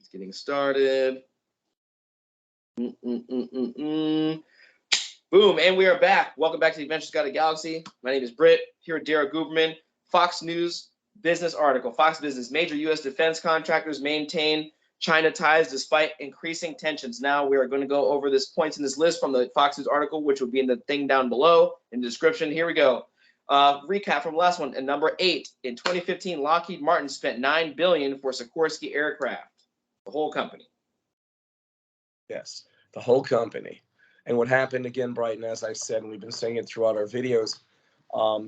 It's getting started. Boom, and we are back. Welcome back to the Adventures Guide to Galaxy. My name is Britt, here with Daryl Guberman. Fox News business article. Fox Business, major U.S. defense contractors maintain China ties despite increasing tensions. Now we are going to go over this points in this list from the Fox News article, which will be in the thing down below in the description. Here we go. Recap from last one. And number 8, in 2015, Lockheed Martin spent $9 billion for SIKORSKY aircraft. The whole company. Yes, the whole company. And what happened again, Brighton, as I said, and we've been saying it throughout our videos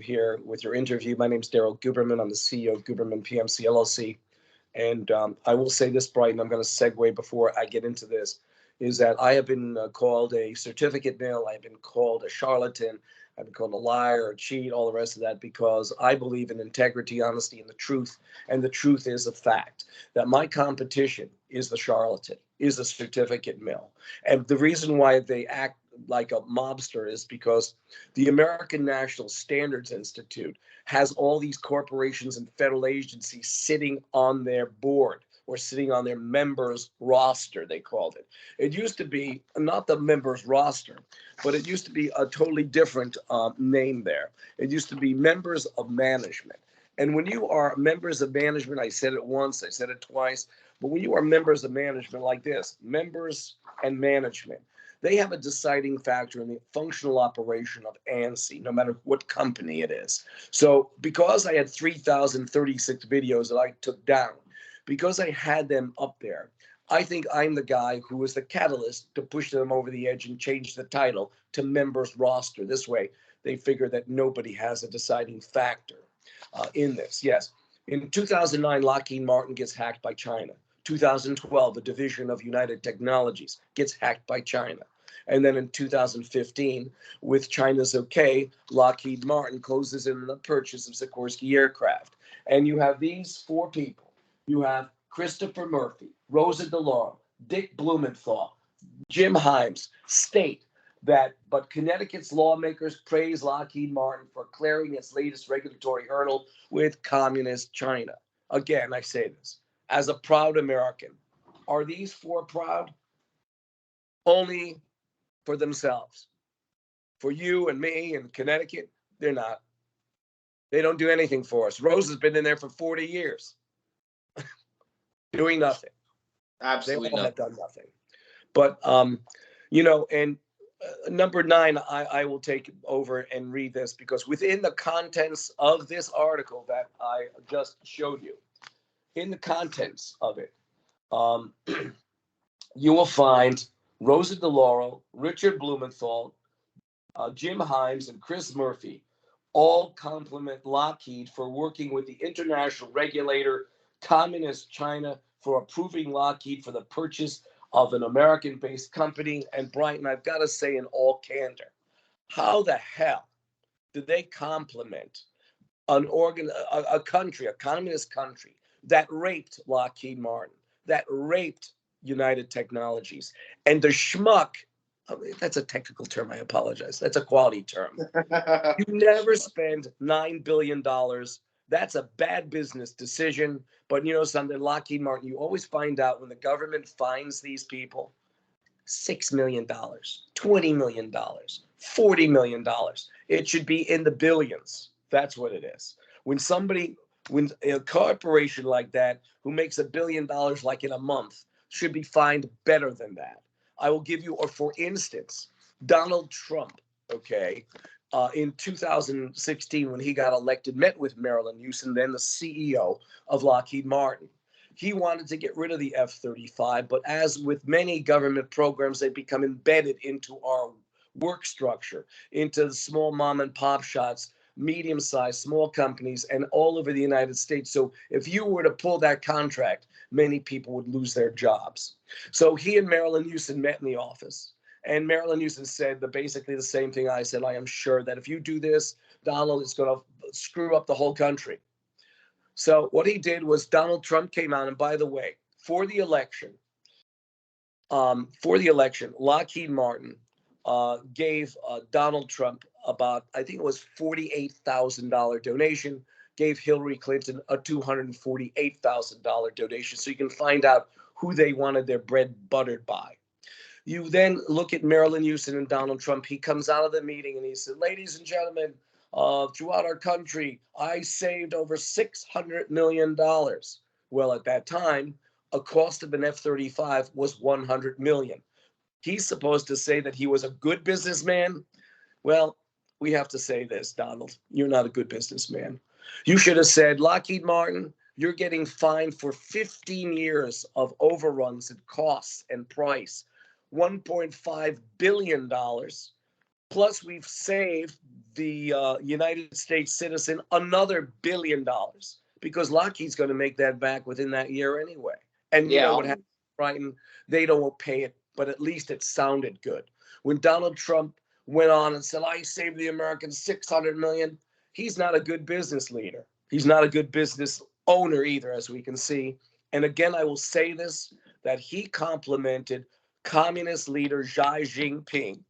here with your interview. My name is Daryl Guberman. I'm the CEO of Guberman PMC LLC. And I will say this, Brighton, I'm going to segue before I get into this, is that I have been called a certificate mill. I've been called a charlatan. I've been called a liar, a cheat, all the rest of that, because I believe in integrity, honesty, and the truth. And the truth is a fact that my competition is the charlatan, is a certificate mill. And the reason why they act like a mobster is because the American National Standards Institute has all these corporations and federal agencies sitting on their board or sitting on their members roster, they called it. It used to be not the members roster, but it used to be a totally different name there. It used to be members of management. And when you are members of management, I said it once, I said it twice, but when you are members of management like this, members and management, they have a deciding factor in the functional operation of ANSI, no matter what company it is. So because I had 3,036 videos that I took down, because I had them up there, I think I'm the guy who was the catalyst to push them over the edge and change the title to members roster. This way, they figure that nobody has a deciding factor in this. Yes, in 2009, Lockheed Martin gets hacked by China. 2012, a division of United Technologies gets hacked by China. And then in 2015, with China's okay, Lockheed Martin closes in the purchase of SIKORSKY aircraft. And you have these 4 people. You have Christopher Murphy, Rosa DeLauro, Dick Blumenthal, Jim Himes state that, but Connecticut's lawmakers praise Lockheed Martin for clearing its latest regulatory hurdle with communist China. Again, I say this, as a proud American, are these 4 proud? Only for themselves. For you and me and Connecticut, they're not. They don't do anything for us. Rosa's been in there for 40 years. Doing nothing. Absolutely they all have done nothing. But you know, and number 9, I will take over and read this, because within the contents of this article that I just showed you, in the contents of it, you will find Rosa DeLauro, Richard Blumenthal, Jim Himes, and Chris Murphy all compliment Lockheed for working with the international regulator, Communist China, for approving Lockheed for the purchase of an American-based company. And Brighton, I've got to say in all candor, how the hell did they compliment a country, a communist country, that raped Lockheed Martin, that raped United Technologies, and the schmuck, that's a technical term, I apologize, that's a quality term. You never spend $9 billion. That's a bad business decision. But you know something, Lockheed Martin, you always find out when the government finds these people, $6 million, $20 million, $40 million. It should be in the billions. That's what it is. When a corporation like that who makes $1 billion like in a month should be fined better than that. I will give you, or for instance, Donald Trump, okay, in 2016 when he got elected, met with Marilyn Houston, then the CEO of Lockheed Martin. He wanted to get rid of the F-35, but as with many government programs, they become embedded into our work structure, into the small mom and pop shops, medium-sized, small companies, and all over the United States. So if you were to pull that contract, many people would lose their jobs. So he and Marilyn Houston met in the office. And Marilyn Houston said basically the same thing I said. I am sure that if you do this, Donald, it's going to screw up the whole country. So what he did was Donald Trump came out, and by the way, for the election, Lockheed Martin gave Donald Trump about, I think it was $48,000 donation, gave Hillary Clinton a $248,000 donation. So you can find out who they wanted their bread buttered by. You then look at Marilyn Houston and Donald Trump. He comes out of the meeting and he said, ladies and gentlemen, throughout our country, I saved over $600 million. Well, at that time, a cost of an F-35 was $100 million. He's supposed to say that he was a good businessman. Well, we have to say this, Donald, you're not a good businessman. You should have said, Lockheed Martin, you're getting fined for 15 years of overruns and costs and price, $1.5 billion. Plus, we've saved the United States citizen another $1 billion because Lockheed's going to make that back within that year anyway. And you know what happened, Brighton? They don't pay it, but at least it sounded good. When Donald Trump went on and said, I saved the Americans $600 million, he's not a good business leader. He's not a good business owner either, as we can see. And again, I will say this, that he complimented communist leader Xi Jinping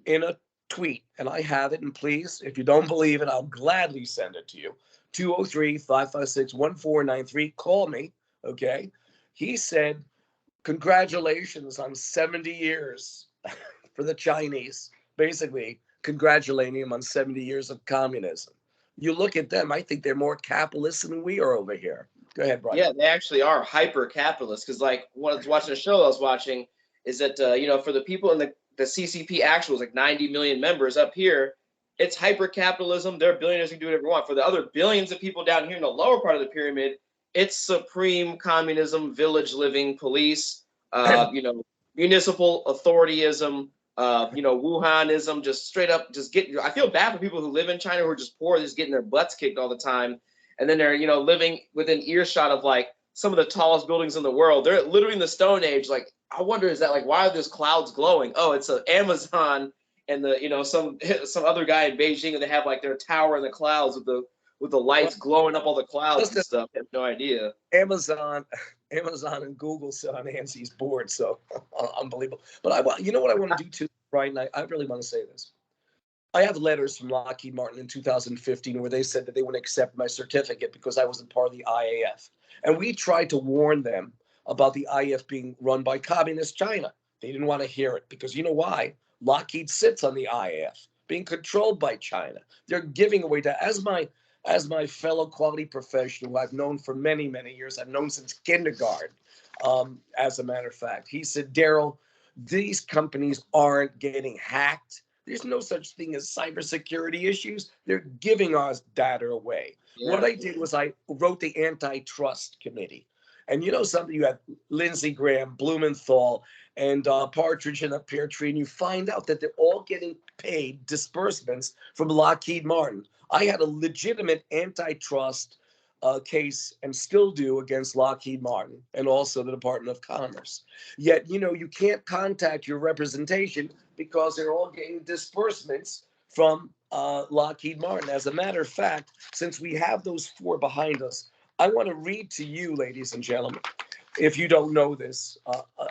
in a tweet, and I have it, and please, if you don't believe it, I'll gladly send it to you. 203-556-1493. Call me, okay? He said, congratulations on 70 years for the Chinese, basically congratulating him on 70 years of communism. You look at them, I think they're more capitalist than we are over here. Go ahead, Brian. Yeah, they actually are hyper-capitalist because, like, when I was watching a show I was watching, is that, you know, for the people in the CCP actuals, like 90 million members up here, it's hyper-capitalism. They're billionaires who can do whatever they want. For the other billions of people down here in the lower part of the pyramid, it's supreme communism, village living, police, you know, municipal authorityism, you know, Wuhanism, just straight up, just getting. I feel bad for people who live in China who are just poor, just getting their butts kicked all the time, and then they're, you know, living within earshot of like some of the tallest buildings in the world. They're literally in the Stone Age. Like, I wonder, is that like, why are those clouds glowing? Oh, it's an Amazon and the, you know, some other guy in Beijing, and they have like their tower in the clouds with the lights glowing up all the clouds and stuff. I have no idea. Amazon and Google sit on ANSI's board, so unbelievable. But you know what I want to do too, Brian? I really want to say this. I have letters from Lockheed Martin in 2015 where they said that they wouldn't accept my certificate because I wasn't part of the IAF. And we tried to warn them about the IAF being run by communist China. They didn't want to hear it because you know why? Lockheed sits on the IAF, being controlled by China. They're giving away to, as my fellow quality professional who I've known for many, many years, I've known since kindergarten, as a matter of fact. He said, Daryl, these companies aren't getting hacked. There's no such thing as cybersecurity issues. They're giving us data away. Yeah. What I did was I wrote the antitrust committee. And you know something, you have Lindsey Graham, Blumenthal, and Partridge in a pear tree, and you find out that they're all getting paid disbursements from Lockheed Martin. I had a legitimate antitrust case, and still do, against Lockheed Martin and also the Department of Commerce. Yet, you know, you can't contact your representation because they're all getting disbursements from Lockheed Martin. As a matter of fact, since we have those four behind us, I want to read to you, ladies and gentlemen, if you don't know this,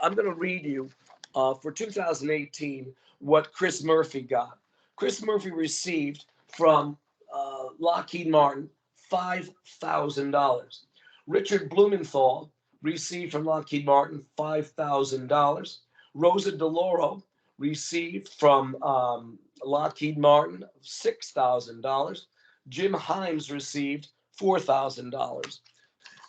I'm going to read you for 2018 what Chris Murphy got. Chris Murphy received from Lockheed Martin $5,000. Richard Blumenthal received from Lockheed Martin $5,000. Rosa DeLauro received from Lockheed Martin $6,000. Jim Himes received $4,000.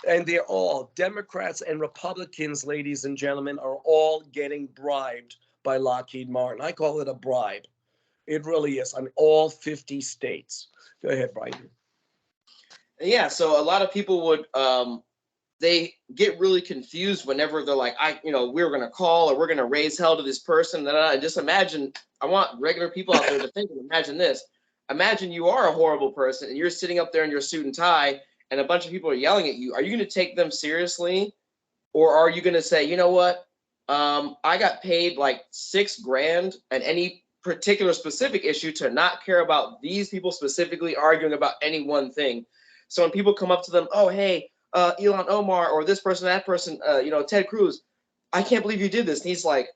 And they're all, Democrats and Republicans, ladies and gentlemen, are all getting bribed by Lockheed Martin. I call it a bribe. It really is, on all 50 states. Go ahead, Brian. Yeah, so a lot of people would, they get really confused whenever they're like, we're going to call or we're going to raise hell to this person. And just imagine, I want regular people out there to think, imagine this. Imagine you are a horrible person and you're sitting up there in your suit and tie and a bunch of people are yelling at you. Are you going to take them seriously? Or are you going to say, you know what? I got paid like $6,000 and any particular specific issue to not care about these people specifically arguing about any one thing. So when people come up to them, oh, hey, Ilhan Omar or this person, that person, Ted Cruz, I can't believe you did this. And he's like,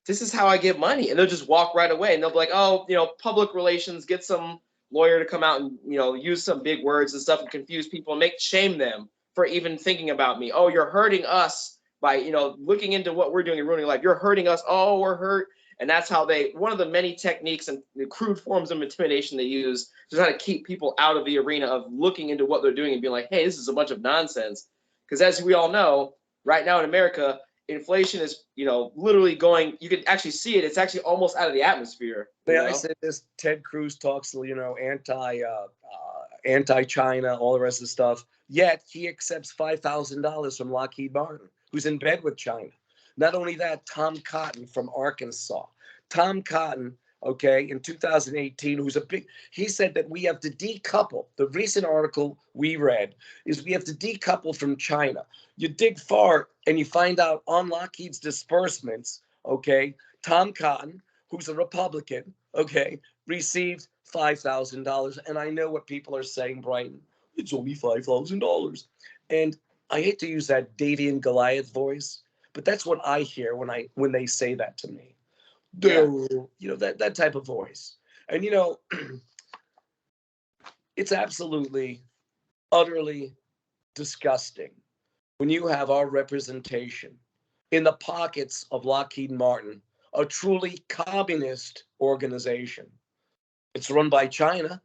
this is how I get money. And they'll just walk right away. And they'll be like, oh, public relations, get some lawyer to come out and, use some big words and stuff and confuse people and shame them for even thinking about me. Oh, you're hurting us by, you know, looking into what we're doing and ruining life. You're hurting us. Oh, we're hurt. And that's how they, one of the many techniques and the crude forms of intimidation they use to try to keep people out of the arena of looking into what they're doing and being like, hey, this is a bunch of nonsense. Because as we all know, right now in America, inflation is, you know, literally going, you can actually see it. It's actually almost out of the atmosphere. Yeah, I said this. Ted Cruz talks, you know, anti-China, all the rest of the stuff. Yet he accepts $5,000 from Lockheed Martin, who's in bed with China. Not only that, Tom Cotton from Arkansas. Tom Cotton, okay, in 2018, who's he said that we have to decouple. The recent article we read is we have to decouple from China. You dig far and you find out on Lockheed's disbursements, okay, Tom Cotton, who's a Republican, okay, received $5,000. And I know what people are saying, Brighton. It's only $5,000. And I hate to use that Davy and Goliath voice, but that's what I hear when they say that to me. Daryl, you know, that type of voice. And you know, it's absolutely, utterly disgusting when you have our representation in the pockets of Lockheed Martin, a truly communist organization. It's run by China.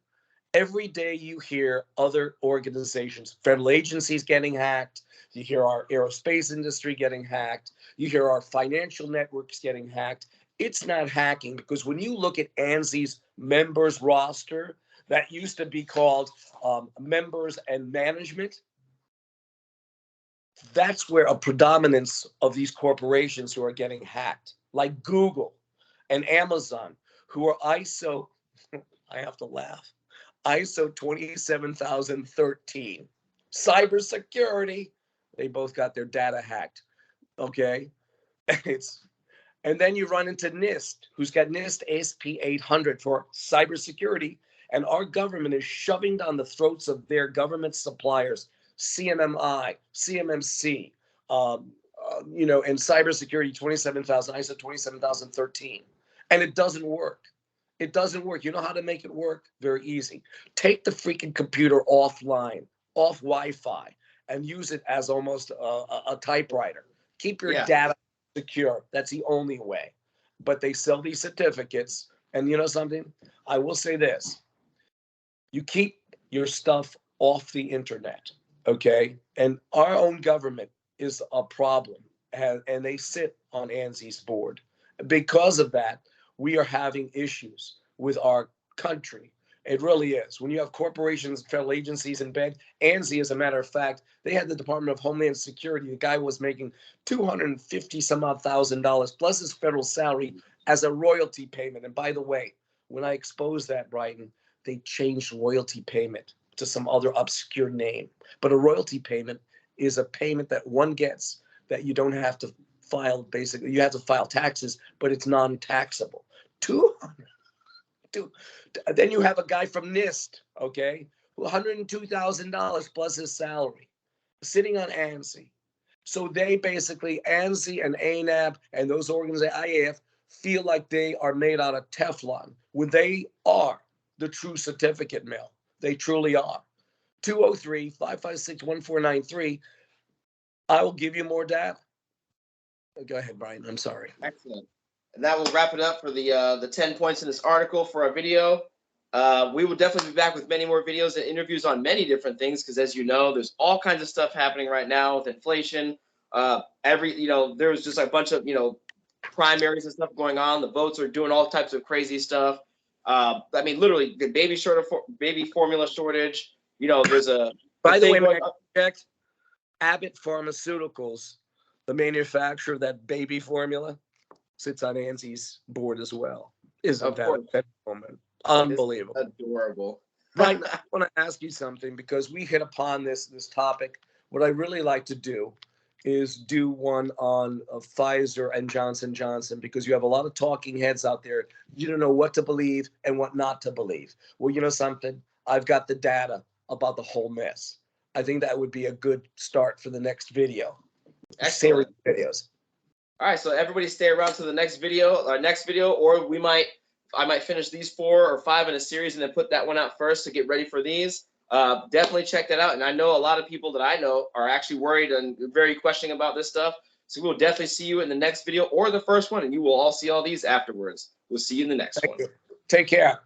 Every day you hear other organizations, federal agencies getting hacked. You hear our aerospace industry getting hacked. You hear our financial networks getting hacked. It's not hacking, because when you look at ANSI's members roster, that used to be called members and management, that's where a predominance of these corporations who are getting hacked, like Google and Amazon, who are ISO, I have to laugh, ISO 27013. Cybersecurity, they both got their data hacked, okay? And then you run into NIST, who's got NIST SP 800 for cybersecurity, and our government is shoving down the throats of their government suppliers, CMMI, CMMC, you know, and cybersecurity 27,000, ISO 27,013. And it doesn't work. It doesn't work. You know how to make it work? Very easy. Take the freaking computer offline, off Wi-Fi, and use it as almost a typewriter. Keep your data secure. That's the only way. But they sell these certificates. And you know something? I will say this. You keep your stuff off the internet, okay? And our own government is a problem. And they sit on ANSI's board. Because of that, we are having issues with our country. It really is. When you have corporations, federal agencies in bed, ANSI, as a matter of fact, they had the Department of Homeland Security. The guy was making $250 some odd thousand plus his federal salary as a royalty payment. And by the way, when I exposed that, Brighton, they changed royalty payment to some other obscure name. But a royalty payment is a payment that one gets that you don't have to file. Basically, you have to file taxes, but it's non-taxable. Then you have a guy from NIST, okay, $102,000 plus his salary, sitting on ANSI. So they basically, ANSI and ANAB and those organizations, IAF, feel like they are made out of Teflon when they are the true certificate mill. They truly are. 203-556-1493. I will give you more data. Go ahead, Brian. I'm sorry. Excellent. And that will wrap it up for the 10 points in this article for our video. We will definitely be back with many more videos and interviews on many different things, because as you know, there's all kinds of stuff happening right now with inflation. There's just a bunch of, primaries and stuff going on. The votes are doing all types of crazy stuff. I mean, literally, the baby formula shortage. There's a. By the way, when I checked, Abbott Pharmaceuticals, the manufacturer of that baby formula, sits on ANSI's board as well. Isn't that a moment? Unbelievable. Adorable. Right. I want to ask you something, because we hit upon this topic. What I really like to do is do one on Pfizer and Johnson & Johnson, because you have a lot of talking heads out there. You don't know what to believe and what not to believe. Well, you know something? I've got the data about the whole mess. I think that would be a good start for the next video. Excellent. Series videos. All right, so everybody stay around to the next video, or I might finish these 4 or 5 in a series and then put that one out first to get ready for these. Definitely check that out. And I know a lot of people that I know are actually worried and very questioning about this stuff. So we'll definitely see you in the next video or the first one, and you will all see all these afterwards. We'll see you in the next Thank one. you. Take care.